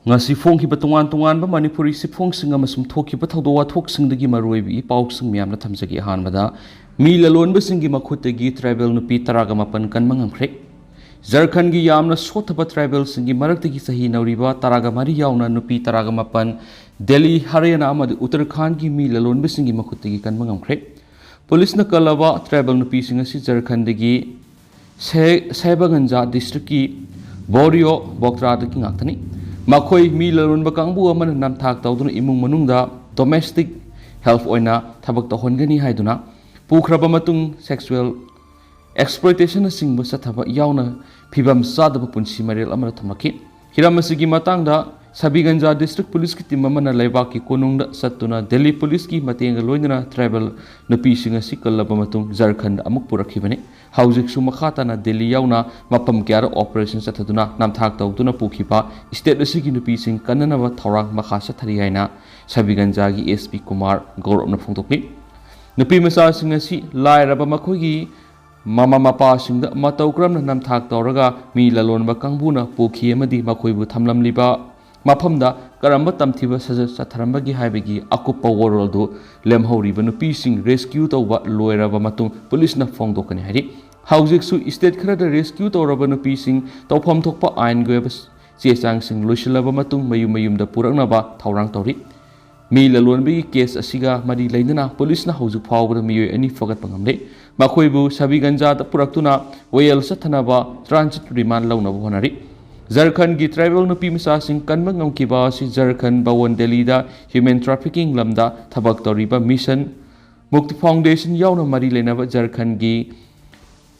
ngasi phongkiba tongan ba Manipuri siphongsing amasum thokiba thawdo wathoksingdagi maroibi pausing miyamna thamjagi hanbada mi lalonbasingi makhutagi tribal nupi taraga mapan kanma ngamkhre Jharkhand gi yamna sothaba tribal singi maraktagi sahi nauriba taraga mari yauna nupi taraga mapan Delhi Haryana amadi Uttarakhand gi mi lalonbasingi makhutagi kanma ngamkhre police na kalaba tribal nupi singa si Jharkhand gi Saibaganja district ki Borio Boktra dagi ngaktani Makhoi mi lalonba kangbu amana namthak tawduna imung manungda domestic health oina thabak tahongani haiduna pukhraba matung sexual exploitation singba sathaba yauna phibam sadaba punsi marel amana thamaki hiramasigi matangda Sabiganja district police ki team amana laibak ki konungda satuna Delhi police ki matenga loinana tribal nupi singa sikallaba matung Jharkhand amuk purakhibani Housing Sumakhata na Delhi yauna mapam kyara operation sathaduna namthak tawduna pukhiba state asigi nupi sing kananaba thorang makhasa thari haina Sabiganja gi SP Kumar Gaurabna phongtokni nupi masa singa si lairaba makhogi mama mapa singda matawkramna namthak tawraga mi lalonba kangbuna pukhi amadi makhoibu thamlamliba Mapamda karamba tamthiba satharambagi haibagi akupa world lemhoriba nupi sing rescue tawba loiraba matung police na phongdokani hari housing su state khara rescue tawraba nupi sing tawpham thokpa ain goeba chechang sing loisilaba matung mayum da puraknaba thawrang tawri mi lalonbagi case asiga mari leindana police na housing phawba miyoi ani fagat pangamle makhoibu Sabiganja da puraktuna wayel sathanaba transit remand lawnaba honari Jharkhand gi tribal nupi misa sing kanma ngamkiba si Jharkhand bawon Delhi da human trafficking lamda thabak toriba mission Mukti Foundation yauna mari lenaba Jharkhand gi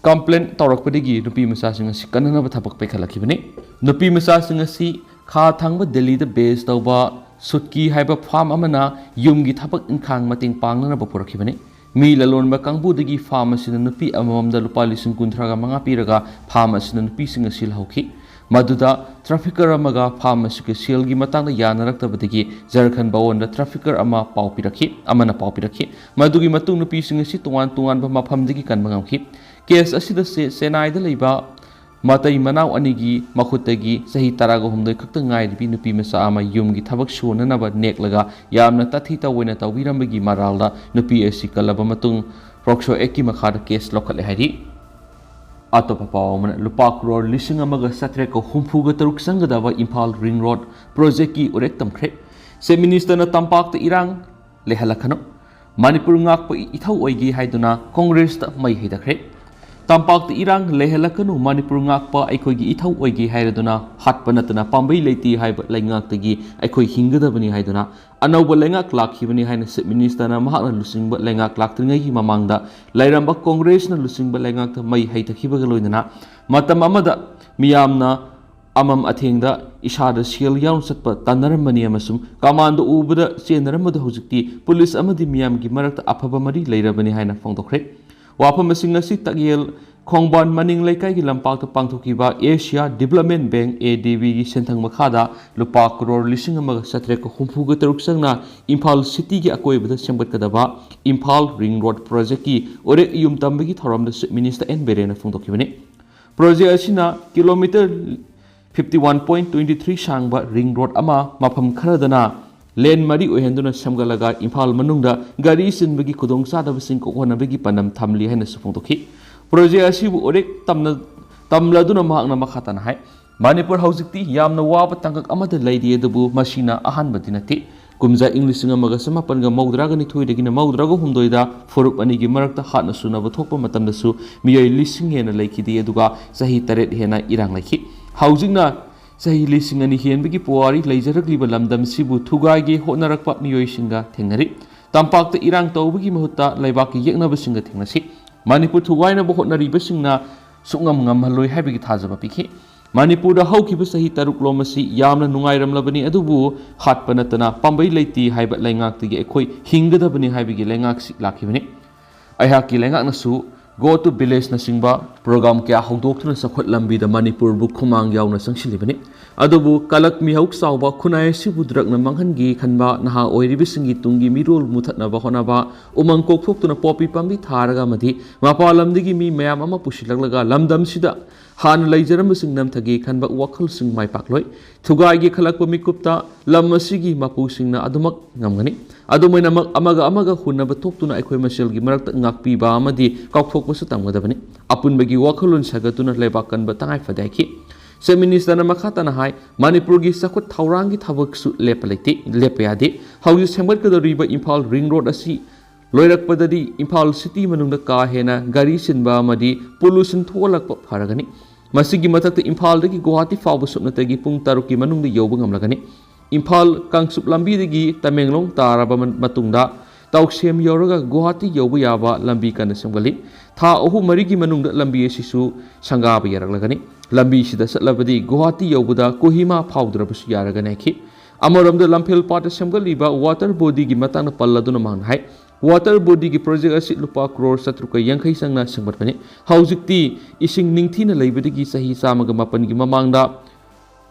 complaint tawrakpadagi nupi misa sing si kanana thabak pekhalakibani nupi misa sing si kha thangba Delhi da base tawba sutki haiba farm amana yumgi thabak inkhang mating pangnana bapurakibani mi lalonba kangbu dagi farm asina nupi amamda lupa lising kunthraga manga piraga farm asina nupi sing sil hauki Maduda trafficker amaga pharmacy seal gi matangda yanaraktabadagi Jharkhand bawonda trafficker ama amana paupirakhi madugi matung nupi sing si tungan ba maphamdagi kanmangamki case asida senai da leiba matai manau anigi makhutagi sahi taraga humdoi khakta ngai nupi masa ama yumgi thabak shonana ba neklaga yamna tathi tawena tawirambagi maralda nupi asi kalaba matung roksho eki makhada case lokhale hari Atopa Pawman Lupa Crore Lishing Amaga Satreko Humfuga Taruk Sangadava Impal Ring Road Project ki Urektam Kre Se Minister na Tampak the Irang Lehalakano Manipur Ngak Ithau Oigi Haiduna Congress ta Mai Hidakre Tampak the Irang Lehalakano Manipur Ngak Pa Aikogi Ithau Oigi Haiduna Hatpanatana Pambai Leti Haibat Langak Tagi Aikoi Hingadabani Haiduna Anauba Lengak Lak Hibani Haina Se Minister na Mahana Lusing but Lengak Lak Tringi Mamangda Lairamba Congress na Lusing but Lengak Mai Haita Hibagaloina Matam Amada Miyamna Amam Athingda Ishada Shiel Yaun Satpa Tanaramani Amasum Kamando Ubada Senaramada Hojikti Police Amadi Miyam Gimarak Apabamari Lairabani Haina Fongdokre Wapamasinga Tagiel Khongban Maning Laikai ki lampak ta pangthokiba Asia Development Bank ADB gi senthang makhada lupa crore lising amaga satre ko humfuga taruk sangna Imphal City gi akoibada sembat kadaba Imphal Ring Road Project ki ore yum tambagi thoramda Minister N Berena phongtokibani project asina kilometer 51.23 sangba ring road ama mafam kharadana len mari ohenduna samgalaga Imphal manungda gari sinbagi khudong sadaba sing ko honabagi panam thamli haina suphongtokhi Project asibu orek tamladuna mahakna makhatana hai Manipur hausikti yamna waba tangkak amada laidi edabu masina ahan badinati kumza English amaga samapanga maudraga ni thoidagina maudraga humdoida forup anigi marakta hatna sunaba thokpa matamdasu miyoi lising hena laikidi eduga sahi taret hena irang laiki hausingna sahi lising ani henbagi puari leijarakliba lamdam sibu thugagi honarakpa miyoi singa thengnari tampakta irang tawbagi mahutta laibaki yeknaba singa thengnasi Manipur Thuwaina Bohotnari Basingna Sungam Haloi Habigi Tazaba Piki Manipur da Hauki Sahi Taruk Lomasi Yamna Nungairam Labani Adubu Hat Panatana Pambai Lati Haibat Langak Tigi Ekoi Hingadabani Habigi Langak Lakibani Ayaki Langak Nasu Go to Village Nasingba Program Kya Hogdokna Sakot Lambi the Manipur Bukumang Yauna Sangshilibani Adubu Kalak Mihawk Sauba Kunai Sibudrak Namanghangi Kanba Naha Oiribisingi Tungi Mirul Mutatna Bahonaba Umang Kokok to Poppy Pambi Taraga Mati Mapalamdigi Mi Mayamama Pushilagaga Lamdam Sida ꯍꯥꯟꯅ ꯂꯩꯖꯔꯝꯕꯁꯤꯡ ꯅꯝꯊꯒꯦ ꯈꯟꯕ ꯋꯥꯈꯜꯁꯤꯡ ꯃꯥꯏ ꯄꯥꯛꯂꯣꯏ ꯊꯨꯒꯥꯏꯒꯤ ꯈꯜꯂꯛꯄ ꯃꯤꯀꯨꯞꯇ ꯂꯝ ꯑꯁꯤꯒꯤ ꯃꯄꯨꯁꯤꯡꯅ ꯑꯗꯨꯃꯛ ꯉꯝꯒꯅꯤ ꯑꯗꯨꯃꯥꯏꯅꯃꯛ ꯑꯃꯒ ꯍꯨꯟꯅꯕ ꯊꯣꯛꯇꯨꯅ ꯑꯩꯈꯣꯏ ꯃꯁꯦꯜꯒꯤ ꯃꯔꯛꯇ ꯉꯥꯛꯄꯤꯕ ꯑꯃꯗꯤ ꯀꯥꯎꯊꯣꯛꯄꯁꯨ ꯇꯝꯒꯗꯕꯅꯤ ꯑꯄꯨꯟꯕꯒꯤ ꯋꯥꯈꯜꯂꯣꯟ ꯁꯥꯒꯠꯇꯨꯅ ꯂꯩꯕꯥꯛ ꯀꯟꯕ ꯇꯉꯥꯏꯐꯗꯦ ꯍꯥꯏꯈꯤ ꯆꯤꯞ ꯃꯤꯅꯤꯁꯇꯔꯅ ꯃꯈꯥ ꯇꯥꯅ ꯍꯥꯏ ꯃꯅꯤꯄꯨꯔꯒꯤ ꯆꯥꯎꯈꯠ ꯊꯧꯔꯥꯡꯒꯤ ꯊꯕꯛꯁꯨ ꯂꯦꯞꯄ ꯌꯥꯗꯦ ꯍꯧꯖꯤꯛ ꯁꯦꯝꯒꯠꯀꯗꯧꯔꯤꯕ ꯏꯝꯐꯥꯜ ꯔꯤꯡ ꯔꯣꯗ ꯑꯁꯤ ꯂꯣꯏꯔꯛꯄꯗꯗꯤ ꯏꯝꯐꯥꯜ ꯁꯤꯇꯤ ꯃꯅꯨꯡꯗ ꯀꯥ ꯍꯦꯟꯅ ꯒꯥꯔꯤ ꯆꯤꯟꯕ ꯑꯃꯗꯤ ꯄꯣꯂꯨꯁꯟ ꯊꯣꯛꯍꯜꯂꯛꯄ ꯐꯔꯒꯅꯤ ꯃꯁꯤꯒꯤ ꯃꯊꯛꯇ ꯏꯝꯐꯥꯜꯗꯒꯤ ꯒꯨꯋꯥꯍꯥꯇꯤ ꯐꯥꯎꯕ ꯁꯨꯞꯅꯇꯒꯤ ꯄꯨꯡ 6ꯀꯤ ꯃꯅꯨꯡꯗ ꯌꯧꯕ ꯉꯝꯂꯒꯅꯤ ꯏꯝꯐꯥꯜ ꯀꯥꯡꯆꯨꯞ ꯂꯝꯕꯤꯗꯒꯤ ꯇꯃꯦꯡꯂꯣꯡ ꯇꯥꯔꯕ ꯃꯇꯨꯡꯗ ꯇꯧꯁꯦꯝ ꯌꯧꯔꯒ ꯒꯨꯋꯥꯍꯥꯇꯤ ꯌꯧꯕ ꯌꯥꯕ ꯂꯝꯕꯤ ꯀꯟꯅ ꯁꯦꯝꯒꯠꯂꯤ ꯊꯥ 3-4ꯒꯤ ꯃꯅꯨꯡꯗ ꯂꯝꯕꯤ ꯑꯁꯤꯁꯨ ꯁꯪꯒꯥꯕ ꯌꯥꯔꯛꯂꯒꯅꯤ ꯂꯝꯕꯤꯁꯤꯗ ꯆꯠꯂꯕꯗꯤ ꯒꯨꯋꯥꯍꯥꯇꯤ ꯌꯧꯕꯗ ꯀꯣꯍꯤꯃꯥ ꯐꯥꯎꯗ꯭ꯔꯕꯁꯨ ꯌꯥꯔꯒꯅꯤ ꯍꯥꯏꯈꯤ ꯑꯃꯔꯣꯝꯗ ꯂꯝꯐꯦꯜ ꯄꯥꯠꯇ ꯁꯦꯝꯒꯠꯂꯤꯕ ꯋꯥꯇꯔ ꯕꯣꯗꯤꯒꯤ ꯃꯇꯥꯡꯗ ꯄꯜꯂꯗꯨꯅ ꯃꯍꯥꯛꯅ ꯍꯥꯏ ꯋꯥꯇꯔ ꯕꯣꯗꯤꯒꯤ ꯄ꯭ꯔꯣꯖꯦꯛ ꯑꯁꯤ ꯂꯨꯄꯥ ꯀ꯭ꯔꯣꯔ 750 ꯆꯪꯅ ꯁꯦꯝꯒꯠꯄꯅꯤ ꯍꯧꯖꯤꯛꯇꯤ ꯏꯁꯤꯡ ꯅꯤꯡꯊꯤꯅ ꯂꯩꯕꯗꯒꯤ ꯆꯍꯤ 108ꯒꯤ ꯃꯃꯥꯡꯗ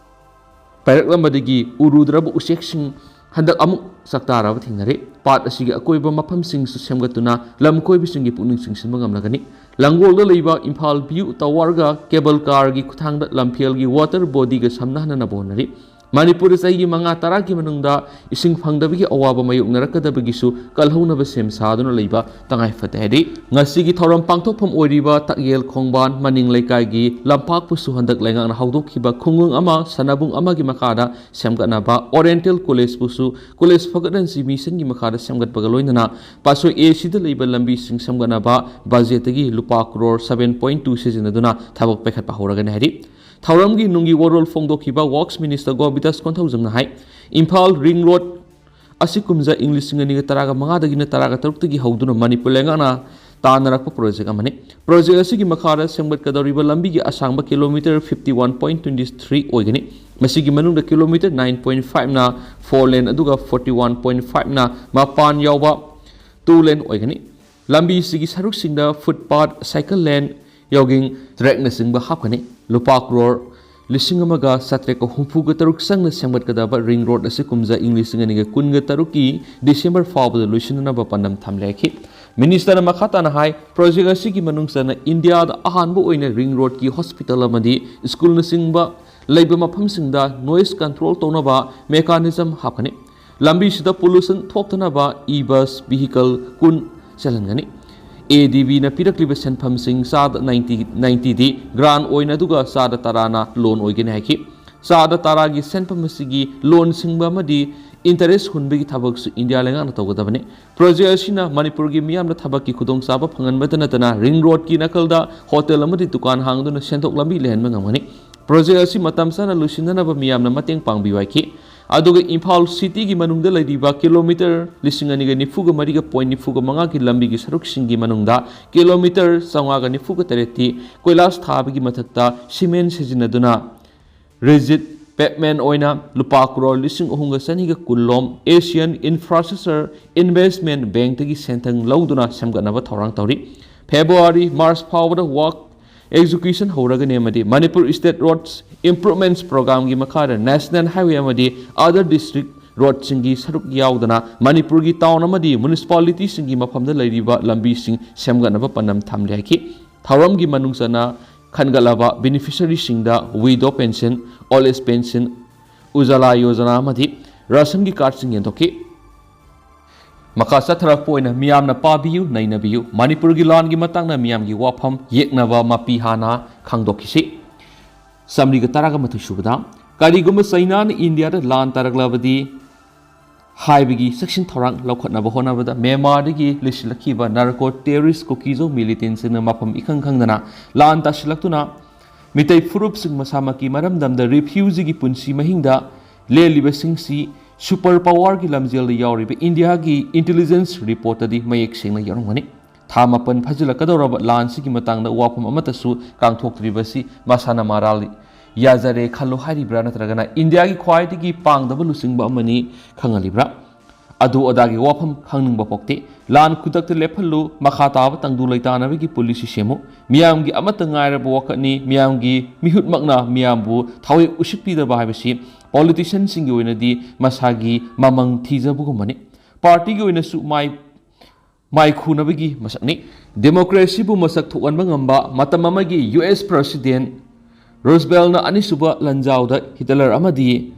ꯄꯥꯏꯔꯛꯂꯝꯕꯗꯒꯤ ꯎꯔꯨꯗ꯭ꯔꯕ ꯎꯆꯦꯛꯁꯤꯡ ꯍꯟꯗꯛ ꯑꯃꯨꯛ ꯆꯥꯛꯇꯥꯔꯕ ꯊꯦꯡꯅꯔꯦ ꯄꯥꯠ ꯑꯁꯤꯒꯤ ꯑꯀꯣꯏꯕ ꯃꯐꯝꯁꯤꯡꯁꯨ ꯁꯦꯝꯒꯠꯇꯨꯅ ꯂꯝ ꯀꯣꯏꯕꯁꯤꯡꯒꯤ ꯄꯨꯛꯅꯤꯡ ꯆꯤꯡꯁꯤꯟꯕ ꯉꯝꯂꯒꯅꯤ ꯂꯪꯒꯣꯜꯗ ꯂꯩꯕ ꯏꯝꯐꯥꯜ ꯚ꯭ꯌꯨ ꯇꯋꯥꯔꯒ ꯀꯦꯕꯜ ꯀꯥꯔꯒꯤ ꯈꯨꯠꯊꯥꯡꯗ ꯂꯝꯐꯦꯜꯒꯤ ꯋꯥꯇꯔ ꯕꯣꯗꯤꯒ ꯁꯝꯅꯍꯟꯅꯕ ꯍꯣꯠꯅꯔꯤ ꯃꯅꯤꯄꯨꯔ ꯆꯍꯤ 5-10ꯒꯤ ꯃꯅꯨꯡꯗ ꯏꯁꯤꯡ ꯐꯪꯗꯕꯒꯤ ꯑꯋꯥꯕ ꯃꯥꯌꯣꯛꯅꯔꯛꯀꯗꯕꯒꯤꯁꯨ ꯀꯜꯍꯧꯅꯕ ꯁꯦꯝ ꯁꯥꯗꯨꯅ ꯂꯩꯕ ꯇꯉꯥꯏꯐꯗꯦ ꯍꯥꯏꯔꯤ ꯉꯁꯤꯒꯤ ꯊꯧꯔꯝ ꯄꯥꯡꯊꯣꯛꯐꯝ ꯑꯣꯏꯔꯤꯕ ꯇꯛꯌꯦꯜ ꯈꯣꯡꯕꯥꯟ ꯃꯅꯤꯡ ꯂꯩꯀꯥꯏꯒꯤ ꯂꯝꯄꯥꯛꯄꯨꯁꯨ ꯍꯟꯗꯛ ꯂꯩꯉꯥꯛꯅ ꯍꯧꯗꯣꯛꯈꯤꯕ ꯈꯨꯡꯒꯪ ꯑꯃ ꯁꯥꯟꯅꯕꯨꯡ ꯑꯃꯒꯤ ꯃꯈꯥꯗ ꯁꯦꯝꯒꯠꯅꯕ ꯑꯣꯔꯤꯌꯦꯟꯇꯦꯜ ꯀꯣꯂꯦꯖꯄꯨꯁꯨ ꯀꯣꯂꯦꯖ ꯐꯒꯠꯍꯟꯁꯤ ꯃꯤꯁꯟꯒꯤ ꯃꯈꯥꯗ ꯁꯦꯝꯒꯠꯄꯒ ꯂꯣꯏꯅꯅ ꯄꯥꯁꯣꯏ ꯑꯦꯁꯤꯗ ꯂꯩꯕ ꯂꯝꯕꯤꯁꯤꯡ ꯁꯦꯝꯒꯠꯅꯕ ꯕꯖꯦꯠꯇꯒꯤ ꯂꯨꯄꯥ ꯀ꯭ꯔꯣꯔ 7.2 ꯁꯤꯖꯤꯟꯅꯗꯨꯅ ꯊꯕꯛ ꯄꯥꯏꯈꯠꯄ ꯍꯧꯔꯒꯅꯤ ꯍꯥꯏꯔꯤ ꯊꯧꯔꯝꯒꯤ ꯅꯨꯡꯒꯤ ꯋꯥꯔꯣꯜ ꯐꯣꯡꯗꯣꯛꯈꯤꯕ ꯋꯥꯔꯛꯁ ꯃꯤꯅꯤꯁꯇꯔ ꯒꯣꯕꯤꯟꯗꯥꯁ ꯀꯣꯟꯊꯧꯖꯝꯅ ꯍꯥꯏ ꯏꯝꯐꯥꯜ ꯔꯤꯡ ꯔꯣꯗ ꯑꯁꯤ ꯀꯨꯝꯖꯥ ꯏꯪ 2015ꯗꯒꯤꯅ 13ꯒꯤ ꯍꯧꯗꯨꯅ ꯃꯅꯤꯄꯨꯔ ꯂꯩꯉꯥꯛꯅ ꯇꯥꯟꯅꯔꯛꯄ ꯄ꯭ꯔꯣꯖꯦꯛ ꯑꯃꯅꯤ ꯄ꯭ꯔꯣꯖꯦꯛ ꯑꯁꯤꯒꯤ ꯃꯈꯥꯗ ꯁꯦꯝꯒꯠꯀꯗꯧꯔꯤꯕ ꯂꯝꯕꯤꯒꯤ ꯑꯁꯥꯡꯕ ꯀꯤꯂꯣꯃꯤꯇꯔ 51.23 ꯑꯣꯏꯒꯅꯤ ꯃꯁꯤꯒꯤ ꯃꯅꯨꯡꯗ ꯀꯤꯂꯣꯃꯤꯇꯔ 9.5ꯅ 4 ꯂꯦꯟ ꯑꯗꯨꯒ 41.5ꯅ ꯃꯄꯥꯟ ꯌꯥꯎꯕ 2 ꯂꯦꯟ ꯑꯣꯏꯒꯅꯤ ꯂꯝꯕꯤꯁꯤꯒꯤ ꯁꯔꯨꯛꯁꯤꯡꯗ ꯐꯨꯠꯄꯥꯠ ꯁꯥꯏꯀꯜ ꯂꯦꯟ ꯌꯣꯒꯤꯡ ꯇ꯭ꯔꯦꯛꯅꯆꯤꯡꯕ ꯍꯥꯞꯀꯅꯤ ꯂꯨꯄꯥ ꯀ꯭ꯔꯣꯔ 1,763 ꯆꯪꯅ ꯁꯦꯝꯒꯠꯀꯗꯕ ꯔꯤꯡ ꯔꯣꯗ ꯑꯁꯤ ꯀꯨꯝꯖꯥ ꯏꯪ 2013ꯒꯤ ꯗꯤꯁꯦꯝꯕꯔ ꯐꯥꯎꯕꯗ ꯂꯣꯏꯁꯤꯟꯅꯅꯕ ꯄꯥꯟꯗꯝ ꯊꯝꯂꯦ ꯃꯤꯅꯤꯁꯇꯔꯅ ꯃꯈꯥ ꯇꯥꯅ ꯍꯥꯏ ꯄ꯭ꯔꯣꯖꯦꯛ ꯑꯁꯤꯒꯤ ꯃꯅꯨꯡꯆꯟꯅ ꯏꯟꯗꯤꯌꯥꯗ ꯑꯍꯥꯟꯕ ꯑꯣꯏꯅ ꯔꯤꯡ ꯔꯣꯗꯀꯤ ꯍꯣꯁꯄꯤꯇꯥꯜ ꯑꯃꯗꯤ ꯁ꯭ꯀꯨꯜꯅꯆꯤꯡꯕ ꯂꯩꯕ ꯃꯐꯝꯁꯤꯡꯗ ꯅꯣꯏꯁ ꯀꯟꯇ꯭ꯔꯣꯜ ꯇꯧꯅꯕ ꯃꯦꯀꯥꯅꯤꯖꯝ ꯍꯥꯞꯀꯅꯤ ꯂꯝꯕꯤꯁꯤꯗ ꯄꯣꯂꯨꯁꯟ ꯊꯣꯛꯇꯅꯕ ꯏ ꯕꯁ ꯚꯤꯍꯤꯀꯜ 10 ꯆꯦꯜꯍꯟꯒꯅꯤ ADBꯅ ꯄꯤꯔꯛꯂꯤꯕ ꯁꯦꯟꯐꯝꯁꯤꯡ 90ꯗꯤ ꯒ꯭ꯔꯥꯟ ꯑꯣꯏꯅ ꯑꯗꯨꯒ 10%ꯅ ꯂꯣꯟ ꯑꯣꯏꯒꯅꯤ ꯍꯥꯏꯈꯤ 10%ꯒꯤ ꯁꯦꯟꯐꯝ ꯑꯁꯤꯒꯤ ꯂꯣꯟ ꯁꯤꯡꯕ ꯑꯃꯗꯤ ꯏꯟꯇꯔꯦꯁ ꯍꯨꯟꯕꯒꯤ ꯊꯕꯛꯁꯨ ꯏꯟꯗꯤꯌꯥ ꯂꯩꯉꯥꯛꯅ ꯇꯧꯒꯗꯕꯅꯤ ꯄ꯭ꯔꯣꯖꯦꯛ ꯑꯁꯤꯅ ꯃꯅꯤꯄꯨꯔꯒꯤ ꯃꯤꯌꯥꯝꯗ ꯊꯕꯛꯀꯤ ꯈꯨꯗꯣꯡꯆꯥꯕ ꯐꯪꯍꯟꯕꯇ ꯅꯠꯇꯅ ꯔꯤꯡ ꯔꯣꯗꯀꯤ ꯅꯥꯀꯜꯗ ꯍꯣꯇꯦꯜ ꯑꯃꯗꯤ ꯗꯨꯀꯥꯟ ꯍꯥꯡꯗꯨꯅ ꯁꯦꯟꯊꯣꯛ ꯂꯝꯕꯤ ꯂꯩꯍꯟꯕ ꯉꯝꯒꯅꯤ ꯄ꯭ꯔꯣꯖꯦꯛ ꯑꯁꯤ ꯃꯇꯝ ꯆꯥꯅ ꯂꯣꯏꯁꯤꯟꯅꯅꯕ ꯃꯤꯌꯥꯝꯅ ꯃꯇꯦꯡ ꯄꯥꯡꯕꯤꯌꯨ ꯍꯥꯏꯈꯤ ꯑꯗꯨꯒ ꯏꯝꯐꯥꯜ ꯁꯤꯇꯤꯒꯤ ꯃꯅꯨꯡꯗ ꯂꯩꯔꯤꯕ ꯀꯤꯂꯣꯃꯤꯇꯔ 2,294.95ꯒꯤ ꯂꯝꯕꯤꯒꯤ ꯁꯔꯨꯛꯁꯤꯡꯒꯤ ꯃꯅꯨꯡꯗ ꯀꯤꯂꯣꯃꯤꯇꯔ 998ꯇꯤ ꯀꯣꯏꯂꯥꯁ ꯊꯥꯕꯒꯤ ꯃꯊꯛꯇ ꯁꯤꯃꯦꯟ ꯁꯤꯖꯤꯟꯅꯗꯨꯅ ꯔꯤꯖꯤꯠ ꯄꯦꯚꯃꯦꯟ ꯑꯣꯏꯅ ꯂꯨꯄꯥ ꯀ꯭ꯔꯣꯔ 3,910 ꯂꯣꯝ ꯑꯦꯁꯤꯌꯥꯟ ꯏꯟꯐ꯭ꯔꯥꯁꯇ꯭ꯔꯛꯆꯔ ꯏꯟꯚꯦꯁꯠꯃꯦꯟꯠ ꯕꯦꯡꯛꯇꯒꯤ ꯁꯦꯟꯊꯪ ꯂꯧꯗꯨꯅ ꯁꯦꯝꯒꯠꯅꯕ ꯊꯧꯔꯥꯡ ꯇꯧꯔꯤ ꯐꯦꯕ꯭ꯔꯨꯋꯥꯔꯤ-ꯃꯥꯔꯆ ꯐꯥꯎꯕꯗ ꯋꯥꯔꯛ execution ꯍꯧꯔꯒꯅꯤ ꯑꯃꯗꯤ ꯃꯅꯤꯄꯨꯔ ꯁ꯭ꯇꯦꯠ ꯔꯣꯗꯁ ꯏꯝꯄ꯭ꯔꯨꯚꯃꯦꯟꯠꯁ ꯄ꯭ꯔꯣꯒ꯭ꯔꯥꯝꯒꯤ ꯃꯈꯥꯗ ꯅꯦꯁꯅꯦꯜ ꯍꯥꯏꯋꯦ ꯑꯃꯗꯤ ꯑꯗꯔ ꯗꯤꯁꯇ꯭ꯔꯤꯛ ꯔꯣꯗꯁꯤꯡꯒꯤ ꯁꯔꯨꯛ ꯌꯥꯎꯗꯅ ꯃꯅꯤꯄꯨꯔꯒꯤ ꯇꯥꯎꯟ ꯑꯃꯗꯤ ꯃ꯭ꯌꯨꯅꯤꯁꯤꯄꯥꯂꯤꯇꯤꯁꯤꯡꯒꯤ ꯃꯐꯝꯗ ꯂꯩꯔꯤꯕ ꯂꯝꯕꯤꯁꯤꯡ ꯁꯦꯝꯒꯠꯅꯕ ꯄꯥꯟꯗꯝ ꯊꯝꯂꯦ ꯍꯥꯏꯈꯤ ꯊꯧꯔꯝꯒꯤ ꯃꯅꯨꯡꯆꯟꯅ ꯈꯟꯒꯠꯂꯕ ꯕꯦꯅꯤꯐꯤꯁꯔꯤꯁꯤꯡꯗ widow pension old age pension Ujjwala Yojana ꯑꯃꯗꯤ ꯔꯥꯁꯟꯒꯤ ꯀꯥꯔꯗꯁꯤꯡ ꯌꯦꯟꯊꯣꯛꯈꯤ ꯃꯈꯥ ꯆꯠꯊꯔꯛꯄ ꯑꯣꯏꯅ ꯃꯤꯌꯥꯝꯅ ꯄꯥꯕꯤꯌꯨ ꯅꯩꯅꯕꯤꯌꯨ ꯃꯅꯤꯄꯨꯔꯒꯤ ꯂꯥꯟꯒꯤ ꯃꯇꯥꯡꯗ ꯃꯤꯌꯥꯝꯒꯤ ꯋꯥꯐꯝ ꯌꯦꯛꯅꯕ ꯃꯄꯤ ꯍꯥꯟꯅ ꯈꯪꯗꯣꯛꯈꯤꯁꯤ 113 ꯁꯨꯕꯗ ꯀꯔꯤꯒꯨꯝꯕ ꯆꯩꯅꯥꯅ ꯏꯟꯗꯤꯌꯥꯗ ꯂꯥꯟ ꯇꯥꯔꯛꯂꯕꯗꯤ ꯍꯥꯏꯕꯒꯤ ꯆꯦꯛꯁꯤꯟ ꯊꯧꯔꯥꯡ ꯂꯧꯈꯠꯅꯕ ꯍꯣꯠꯅꯕꯗ ꯃ꯭ꯌꯥꯟꯃꯥꯔꯗꯒꯤ ꯂꯤꯁꯤꯜꯂꯛꯈꯤꯕ ꯅꯥꯔꯀꯣ ꯇꯦꯔꯣꯔꯤꯁ ꯀꯨꯀꯤꯖꯣ ꯃꯤꯂꯤꯇꯦꯟꯁꯤꯡꯅ ꯃꯐꯝ ꯏꯈꯪ ꯈꯪꯗꯅ ꯂꯥꯟ ꯇꯥꯁꯤꯜꯂꯛꯇꯨꯅ ꯃꯤꯇꯩ ꯐꯨꯔꯨꯞꯁꯤꯡ ꯃꯁꯥꯃꯛꯀꯤ ꯃꯔꯝꯗꯝꯗ ꯔꯤꯐ꯭ꯌꯨꯖꯤꯒꯤ ꯄꯨꯟꯁꯤ ꯃꯍꯤꯡꯗ ꯂꯦꯜꯂꯤꯕꯁꯤꯡꯁꯤ ꯁꯨꯄꯔ ꯄꯥꯋꯔꯒꯤ ꯂꯝꯖꯦꯜꯗ ꯌꯥꯎꯔꯤꯕ ꯏꯟꯗꯤꯌꯥꯒꯤ ꯏꯟꯇꯦꯂꯤꯖꯦꯟꯁ ꯔꯤꯄꯣꯔꯠꯇꯗꯤ ꯃꯌꯦꯛ ꯁꯦꯡꯅ ꯌꯥꯎꯔꯝꯒꯅꯤ ꯊꯥ 9 ꯐꯥꯖꯤꯜꯂꯛꯀꯗꯧꯔꯕ ꯂꯥꯟꯁꯤꯒꯤ ꯃꯇꯥꯡꯗ ꯋꯥꯐꯝ ꯑꯃꯠꯇꯁꯨ ꯀꯥꯡꯊꯣꯛꯇ꯭ꯔꯤꯕꯁꯤ ꯃꯁꯥꯅ ꯃꯔꯥꯜ ꯌꯥꯖꯔꯦ ꯈꯜꯂꯣ ꯍꯥꯏꯔꯤꯕ꯭ꯔꯥ ꯅꯠꯇ꯭ꯔꯒꯅ ꯏꯟꯗꯤꯌꯥꯒꯤ ꯈ꯭ꯋꯥꯏꯗꯒꯤ ꯄꯥꯡꯗꯕ ꯂꯨꯆꯤꯡꯕ ꯑꯃꯅꯤ ꯈꯪꯍꯜꯂꯤꯕ꯭ꯔꯥ ꯑꯗꯨ ꯑꯗꯥꯒꯤ ꯋꯥꯐꯝ ꯈꯪꯅꯤꯡꯕ ꯄꯣꯛꯇꯦ ꯂꯥꯟ ꯈꯨꯗꯛꯇ ꯂꯦꯞꯍꯜꯂꯨ ꯃꯈꯥ ꯇꯥꯕ ꯇꯪꯗꯨ ꯂꯩꯇꯥꯅꯕꯒꯤ ꯄꯣꯂꯤꯁꯤ ꯁꯦꯝꯃꯨ ꯃꯤꯌꯥꯝꯒꯤ ꯑꯃꯠꯇ ꯉꯥꯏꯔꯕ ꯋꯥꯀꯠꯅꯤ ꯃꯤꯌꯥꯝꯒꯤ ꯃꯤꯍꯨꯠꯃꯛꯅ ꯃꯤꯌꯥꯝꯕꯨ ꯊꯥꯋꯣꯏ ꯎꯁꯤꯠꯄꯤꯗꯕ ꯍꯥꯏꯕꯁꯤ ꯄꯣꯂꯤꯇꯤꯁꯤꯌꯟꯁꯤꯡꯒꯤ ꯑꯣꯏꯅꯗꯤ ꯃꯁꯥꯒꯤ ꯃꯃꯪ ꯊꯤꯖꯕꯒꯨꯝꯕꯅꯤ ꯄꯥꯔꯇꯤꯒꯤ ꯑꯣꯏꯅꯁꯨ ꯃꯥꯏꯈꯨꯅꯕꯒꯤ ꯃꯁꯛꯅꯤ ꯗꯦꯃꯣꯀ꯭ꯔꯦꯁꯤꯕꯨ ꯃꯁꯛ ꯊꯣꯛꯍꯟꯕ ꯉꯝꯕ ꯃꯇꯝ ꯑꯃꯒꯤ US president Roosevelt anisuba lanjauda Hitler amadi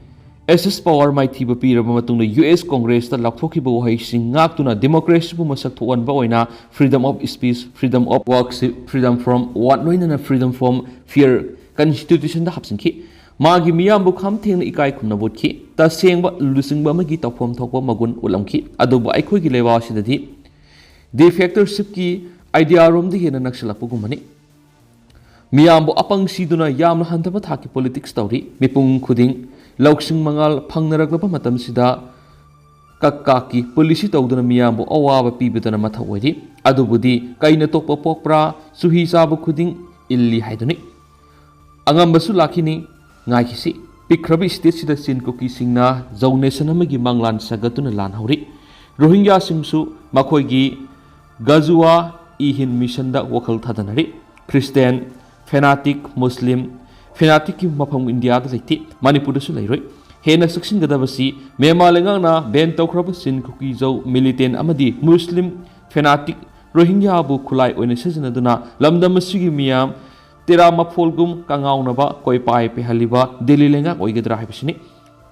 SS power maithiba piraba matungna US Congress ta lakthokiba wahaising ngaktuna democracy bu masak thoanba oina freedom of speech, freedom of worship, freedom from what noina freedom from fear constitution da hapsingki magi miyambu kham thengna ikai khumna botki ta sengba lusingba magi tawphom thokba magun ulamki aduba aikhoi gi lewa sidadi dictatorship ki idea rom di hena naksalakpu gumani miyambu apang siduna yamna hantaba thaki politics tawri mipung khuding lauksing mangal phangnaraklaba matam sida kakki policy tawduna miyambu awaba pibedana matha oidi adubudi kaina tokpa pokpra suhi sabu khuding illi haiduni angambasu lakini ngaikisi pikrabi state sida sin koki singna zonation amagi manglan sagatuna lan hauri rohingya singsu makhoigi gazua ihin mission da wakal thadanari christian fanatic muslim fanatic ki mafam india da leiti manipur da su leiroi hena section gadabasi mema lengang ben tawkraba sin koki zo militant amadi muslim fanatic rohingya bu khulai oina sajana lamdam asigi miyam tera mafolgum kangaunaba koi pai pe haliba delhi lenga oigedra haibisini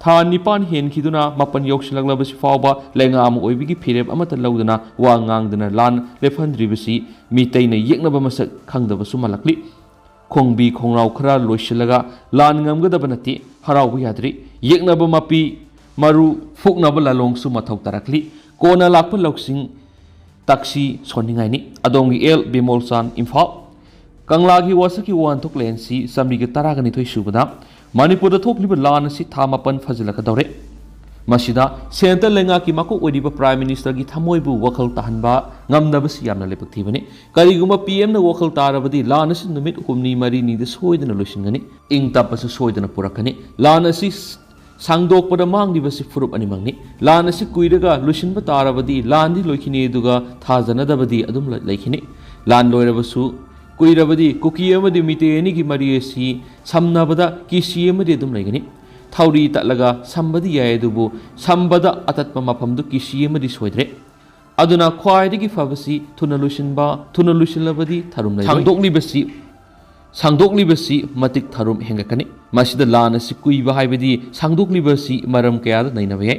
tha nipan hen khiduna mapan yoksilaglabi fawba lenga am oibigi phireb amata laudana wa ngangdana lan lefandribisi mitaina yeknaba masak khangdaba sumalakli khongbi khongrau khara loisilaga lan ngamgadaba nati haraubu yadri yeknaba mapi maru fuknaba lalong su mathau tarakli kona lakpa loksing taxi soningai ni adongi el bimolsan imphal Kanglagi wasaki wan tok lensi samriga taragani thoi subada Manipur da thokliba lan si thamapan fazilaka dore masida center lenga ki mako odiba prime minister gi thamoibu wakal tahanba ngamdaba si yamna lepak thibani kariguma pm na wakal tarabadi lan si numit humni mari ni de soidana loisingani ing tapasu soidana purakani lan si sangdok pada mangdi basi furup ani mangni lan si kuiraga loisinba tarabadi lan di loikini duga thajana dabadi adum laikini lan loirabasu kuirabadi kuki amadi miteni ki mariesi samnabada kisi amadi adum laigani thauri tatlaga sambadi yaedubu sambada atatpa mafamdu kisi amadi soidre aduna khwaidigi fabasi tunalusinlabadi tharum lai sangdoklibasi matik tharum hengakani masida lanasi kuiba haibadi sangdoklibasi maram kayada nainabayai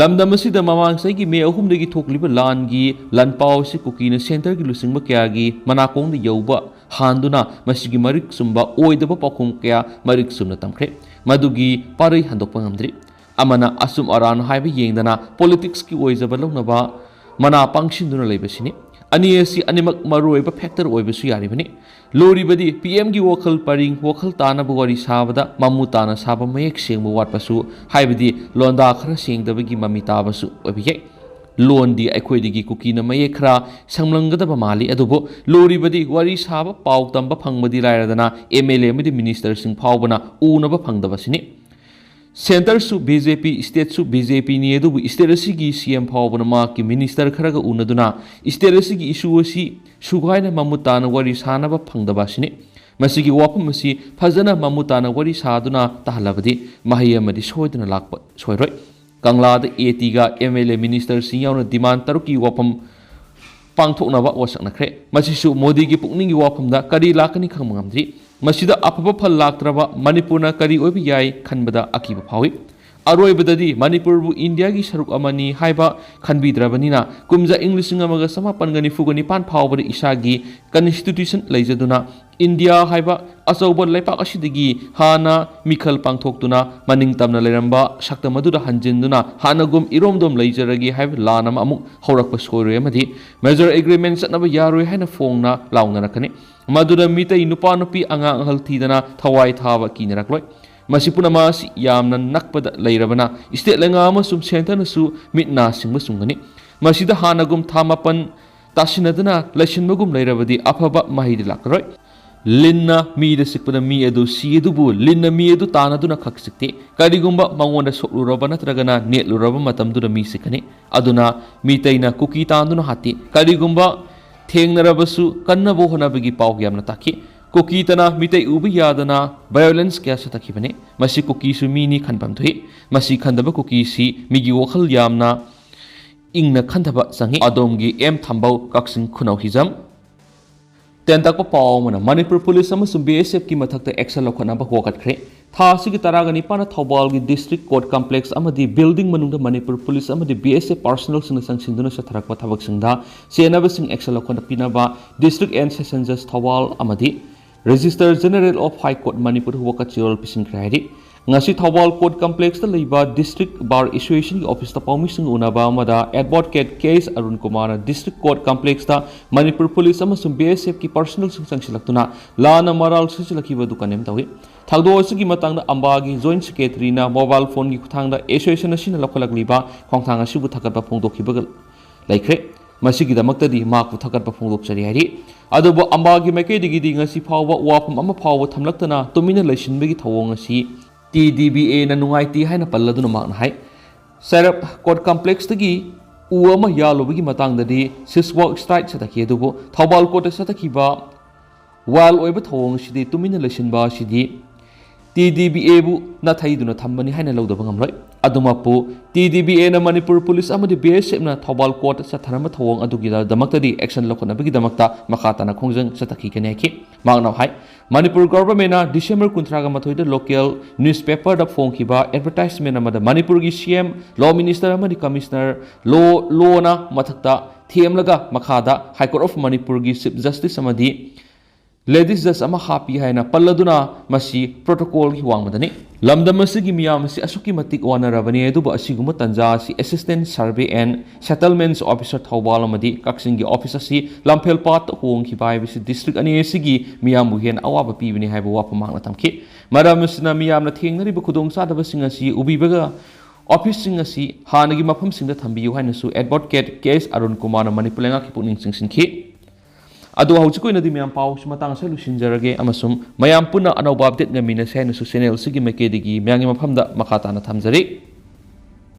lamdamasida mamangsai gi me ahum degi thokliba lan gi lanpau si kukina center gi lusingba kya gi manakong de yauba handuna masigi marik sumba oidaba pakhum kya marik sumna tamkhre madugi parai handokpa ngamdri amana asum aran haiba yengdana politics ki oizaba longnaba mana pangshinduna leibasini ani asi animak maroiba factor oibasu yaribani loribadi pm gi wakal paring wakal tana buwari sabada mamutana saba mayek sengbu watpasu haibadi londa khara sengdabagi mamita basu obiye londi aikoidigi kukina mayek khara sanglangadaba mali adubo loribadi wari saba pau tamba phangmadi lairadana mla midi minister sing phawbana unaba phangdabasini Center su BJP, state su BJP ni edu state asigi CM phawbana ma ki minister kharaga unaduna state asigi issue asi sugaina mamutana wari sanaba phangdaba sini masigi wapam asi phajana mamutana wari saduna tahlabadi mahiya madi soidana lakpa soiroi kangla da AT ga MLA minister sing yauna demand taruki wapam pangthoknaba wasaknakhre masisu modi gi pukning gi wapam da kari lakani khangmangamdri masida apaba phal laktraba manipurna kari obi yai khanbada akiba phawi aroibadadi manipurbu india gi saruk amani haiba khanbidrabanina kumja englising amaga samapan gani fugani pan phawbada isagi constitution leijaduna india haiba achauba laipak asidagi hana mikhal pangthoktuna maning tamna leramba sakta maduda hanjinduna hanagum iromdom leijaragi haiba lanama amuk horakpa soiroi amadi major agreement satnaba yaroi haina fongna launa rakani madura mitai nupa nupi anga anghal thidana thawai thaba kinarakloi masipuna mas yamna nakpada leirabana state lenga amasum center nasu mitna singba sungani masida hanagum thamapan tasinadana laisinbagum leirabadi afaba mahidi lakroi linna mi da sikpada mi edu si edubu linna mi edu tanaduna khaksikte karigumba mangonda sokluraba natragana netluraba matamduna mi sikani aduna mitaina kuki tanduna hati karigumba thengnarabasu kannabo honabagi paw yamna taki kuki tana mitai ubi yadana violence kya satakibane masi kuki su mini khanpam thui masi khandaba kuki si migi wokhal yamna ingna khandaba sangi adomgi em thambau kaksing khunau hijam ꯇꯦꯟꯇꯛꯄ ꯄꯥꯎ ꯑꯃꯅ Manipur police ꯑꯃꯁꯨꯡ BSF ꯀꯤ ꯃꯊꯛꯇ action ꯂꯧꯈꯠꯅꯕ ꯍꯣꯒꯠꯈ꯭ꯔꯦ ꯊꯥ ꯑꯁꯤꯒꯤ 19 ꯊꯧꯕꯥꯜꯒꯤ district coat complex ꯑꯃꯗꯤ building ꯃꯅꯨꯡꯗ Manipur police ꯑꯃꯗꯤ BSF ꯄꯥꯔꯁꯣꯅꯦꯜꯁꯤꯡꯅ ꯆꯪꯁꯤꯟꯗꯨꯅ ꯆꯠꯊꯔꯛꯄ ꯊꯕꯛꯁꯤꯡꯗ ꯆꯦꯟꯅꯕꯁꯤꯡ ꯑꯦꯛꯁꯟ ꯂꯧꯈꯠꯄꯤꯅꯕ ꯗꯤꯁꯇ꯭ꯔꯤꯛ ꯑꯦꯟড ꯁꯦꯁꯟ ꯖꯖ ꯊꯧꯕꯥꯜ ꯑꯃꯗꯤ register general of high court Manipur ꯍꯨꯕ ꯀꯆꯦꯔꯣꯜ ꯄꯤꯁꯤꯟꯈ꯭ꯔꯦ ꯍꯥꯏꯔꯤ ngasi thawal court complex ta leiba district bar association ki office ta permission unaba amada advocate case arun kumar district court complex ta manipur police amasung BSF ki personal sangsilaktuna lana maral silakiba dukanem tawi thagdo asigi matangda amba gi joint secretary na mobile phone gi kuthangda association asina lokhalakliba khongthang asibu thakatba phongdokhiba laikre masigi damaktadi maku thakatba phongdokchari hari adubo amba gi makedigi di ngasi phawba wafam ama phawba thamlaktana tumina laisinbegi thawong asi TDBA na nungaiti hai na palladuna makna hai serap court complex tagi uama yalobagi matangdadi siswalk strike sataki adubo thawbal court satakiba wal oiba thawong sidi tumina laisinba sidi TDBA bu na thaiduna thambani haina lawdaba ngamloi adumapu TDBA na Manipur police amadi BSF na thawbal court satharama thawong adugi damaktadi action lokhanabagi damakta makhata na khongjang sataki kaneki magna hai Manipur government na December 13 da local newspaper da phongkiba advertisement amada Manipur gi CM law minister amadi commissioner law na mathakta thiamlaga makhada High Court of Manipur gi chief justice amadi ladies just ama happy haina palladuna masi protocol hi wangmadani lamdam asigi miyam asi asuki matik wanarabani aduba asiguma tanja asi assistant survey and settlements officer thawbal amadi kaksing gi office asi lamphel pat hong ki bai bisi district ani asigi miyam bu hen awaba pibini haiba wapa mangna tamki madam asna miyam na thengnari bu khudong sadaba sing asi ubibaga office sing asi hanagi mafam sing da thambiyu haina su advocate case arun kumar manipulenga ki puning sing sing ki adu hauchikoina di miyam pau sumatang sa lusinjarage amasum mayam puna anawba update ngamina sa na su channel sigi makedigi myangi mafamda makata na thamjari